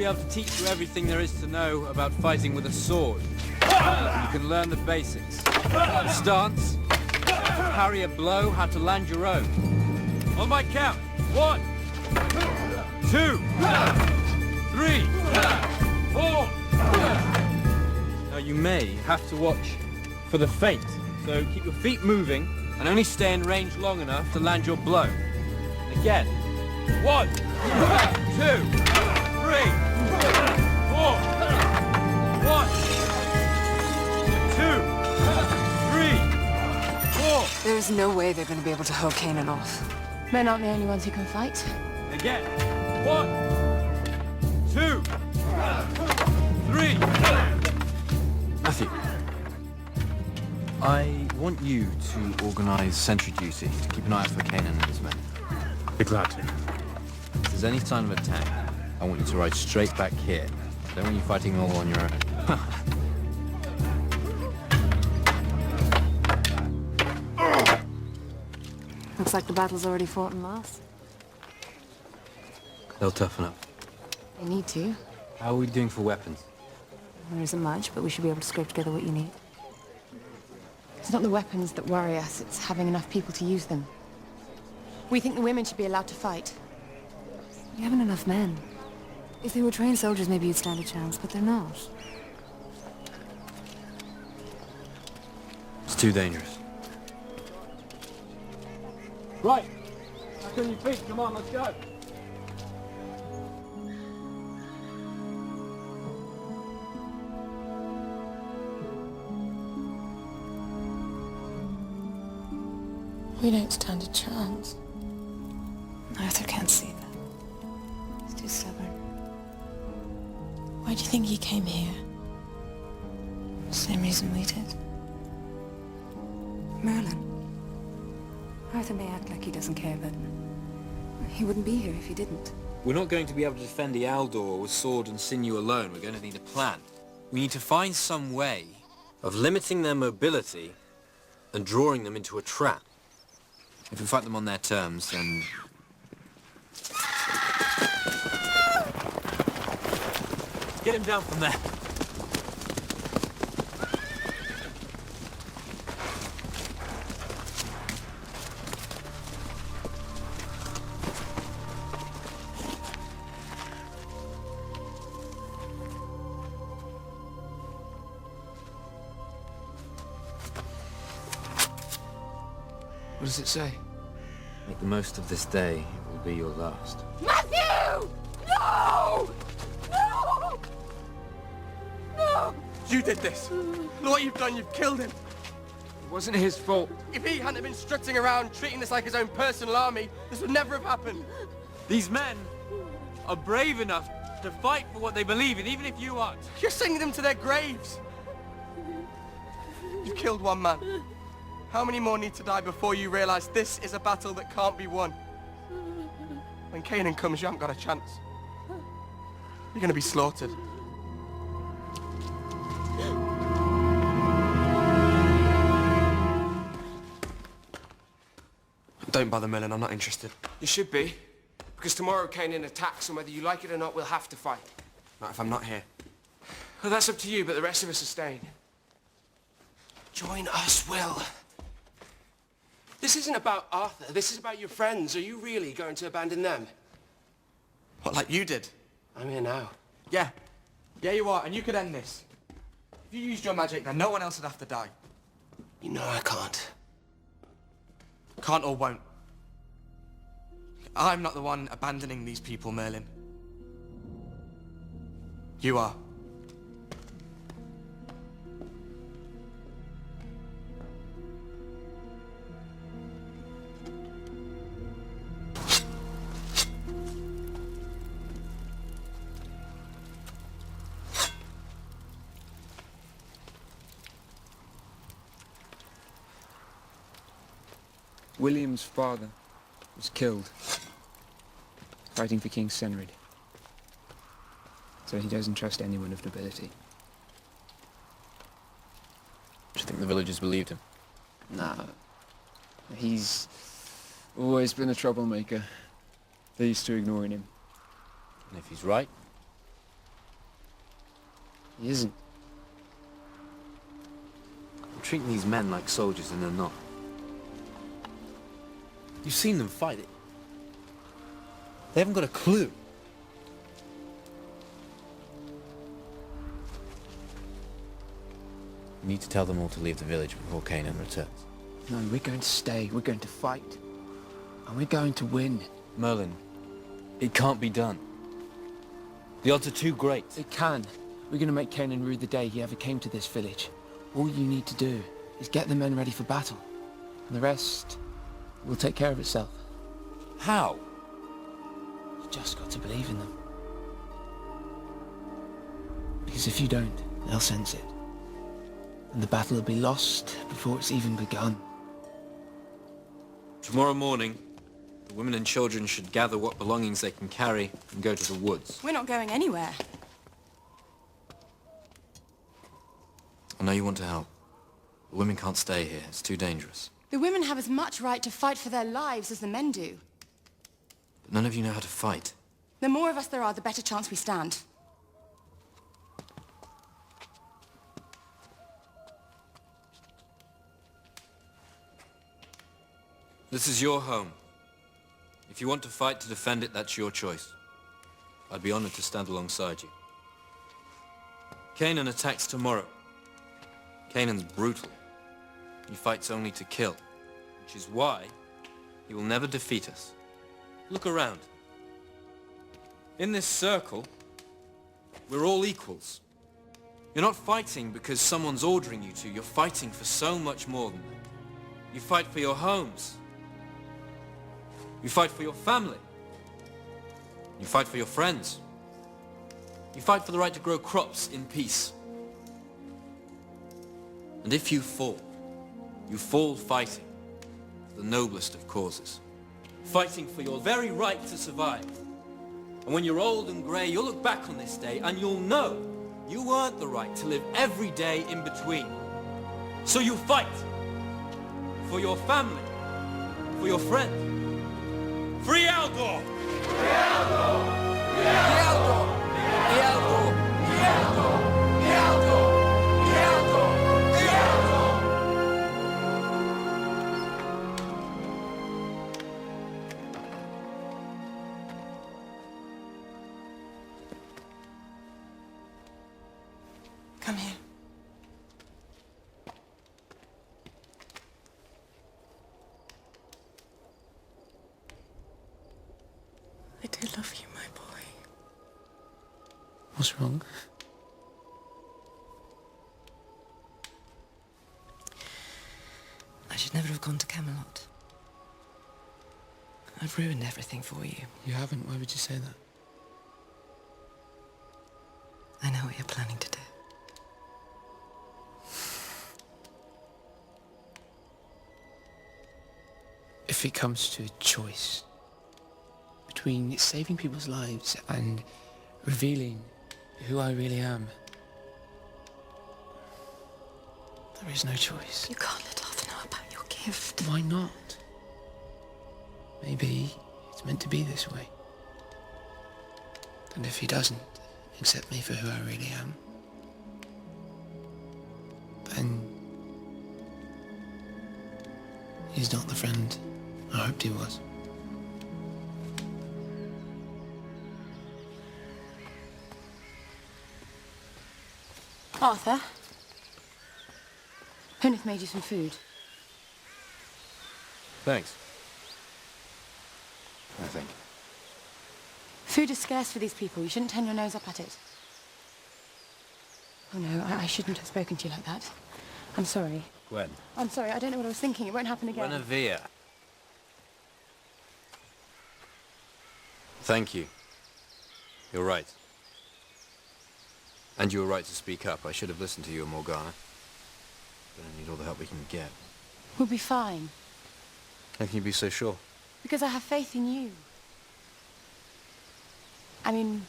be able to teach you everything there is to know about fighting with a sword. You can learn the basics. Stance, how to parry a blow, how to land your own. On my count. 1, 2, 3, 4. Now you may have to watch for the feint, so keep your feet moving and only stay in range long enough to land your blow. And again. 1, 2, 3, 4. 1, 2, 3, 4. There's no way they're going to be able to hold Kanan off. Men aren't the only ones who can fight. Again. 1, 2, 3. Matthew, I want you to organize sentry duty to keep an eye out for Kanan and his men. Be glad to. If there's any sign of attack, I want you to ride straight back here. I don't want you fighting all on your own. Looks like the battle's already fought and lost. They'll toughen up. They need to. How are we doing for weapons? There isn't much, but we should be able to scrape together what you need. It's not the weapons that worry us, it's having enough people to use them. We think the women should be allowed to fight. You haven't enough men. If they were trained soldiers, maybe you'd stand a chance, but they're not. It's too dangerous. Right. Back on your feet. Come on, let's go. We don't stand a chance. Arthur can't see that. He's too stubborn. Why do you think he came here? Same reason we did. Merlin. Arthur may act like he doesn't care, but he wouldn't be here if he didn't. We're not going to be able to defend the Aldor with sword and sinew alone. We're going to need a plan. We need to find some way of limiting their mobility and drawing them into a trap. If we fight them on their terms, then... Get him down from there. What does it say? Make the most of this day. It will be your last. Matthew! No! No! No! You did this. Look what you've done. You've killed him. It wasn't his fault. If he hadn't been strutting around treating this like his own personal army, this would never have happened. These men are brave enough to fight for what they believe in, even if you aren't. You're sending them to their graves. You've killed one man. How many more need to die before you realize this is a battle that can't be won? When Kanan comes, you haven't got a chance. You're gonna be slaughtered. Don't bother, Merlin. I'm not interested. You should be. Because tomorrow Kanan attacks, and whether you like it or not, we'll have to fight. Not if I'm not here. Well, that's up to you, but the rest of us are staying. Join us, Will. This isn't about Arthur. This is about your friends. Are you really going to abandon them? What, like you did? I'm here now. Yeah. Yeah, you are, and you could end this. If you used your magic, then no one else would have to die. You know I can't. Can't or won't. I'm not the one abandoning these people, Merlin. You are. William's father was killed fighting for King Senrid. So he doesn't trust anyone of nobility. Do you think the villagers believed him? Nah. He's always been a troublemaker. They're used to ignoring him. And if he's right? He isn't. You're treating these men like soldiers and they're not. You've seen them fight it. They haven't got a clue. You need to tell them all to leave the village before Kanan returns. No, we're going to stay. We're going to fight. And we're going to win. Merlin, it can't be done. The odds are too great. It can. We're going to make Kanan rue the day he ever came to this village. All you need to do is get the men ready for battle. And the rest will take care of itself. How? You just got to believe in them. Because if you don't, they'll sense it. And the battle will be lost before it's even begun. Tomorrow morning, the women and children should gather what belongings they can carry and go to the woods. We're not going anywhere. I know you want to help. The women can't stay here. It's too dangerous. The women have as much right to fight for their lives as the men do. But none of you know how to fight. The more of us there are, the better chance we stand. This is your home. If you want to fight to defend it, that's your choice. I'd be honored to stand alongside you. Kanan attacks tomorrow. Kanan's brutal. He fights only to kill, which is why he will never defeat us. Look around. In this circle, we're all equals. You're not fighting because someone's ordering you to. You're fighting for so much more than that. You fight for your homes. You fight for your family. You fight for your friends. You fight for the right to grow crops in peace. And if you fall fighting for the noblest of causes. Fighting for your very right to survive. And when you're old and grey, you'll look back on this day and you'll know you earned the right to live every day in between. So you fight for your family, for your friend. Free Aldor! Free Aldor! Free Aldor! Free Aldor! Free Aldor! Free Aldor! Free Aldor! Free Aldor! Come here. I do love you, my boy. What's wrong? I should never have gone to Camelot. I've ruined everything for you. You haven't. Why would you say that? I know what you're planning to do. If it comes to a choice between saving people's lives and revealing who I really am, there is no choice. You can't let Arthur know about your gift. Why not? Maybe it's meant to be this way. And if he doesn't accept me for who I really am, then he's not the friend I hoped he was. Arthur. Huneth made you some food. Thanks. I think. Food is scarce for these people. You shouldn't turn your nose up at it. Oh no, I shouldn't have spoken to you like that. I'm sorry. Gwen. I'm sorry, I don't know what I was thinking. It won't happen again. Guinevere. Thank you. You're right. And you were right to speak up. I should have listened to you, Morgana. But I need all the help we can get. We'll be fine. How can you be so sure? Because I have faith in you. I mean,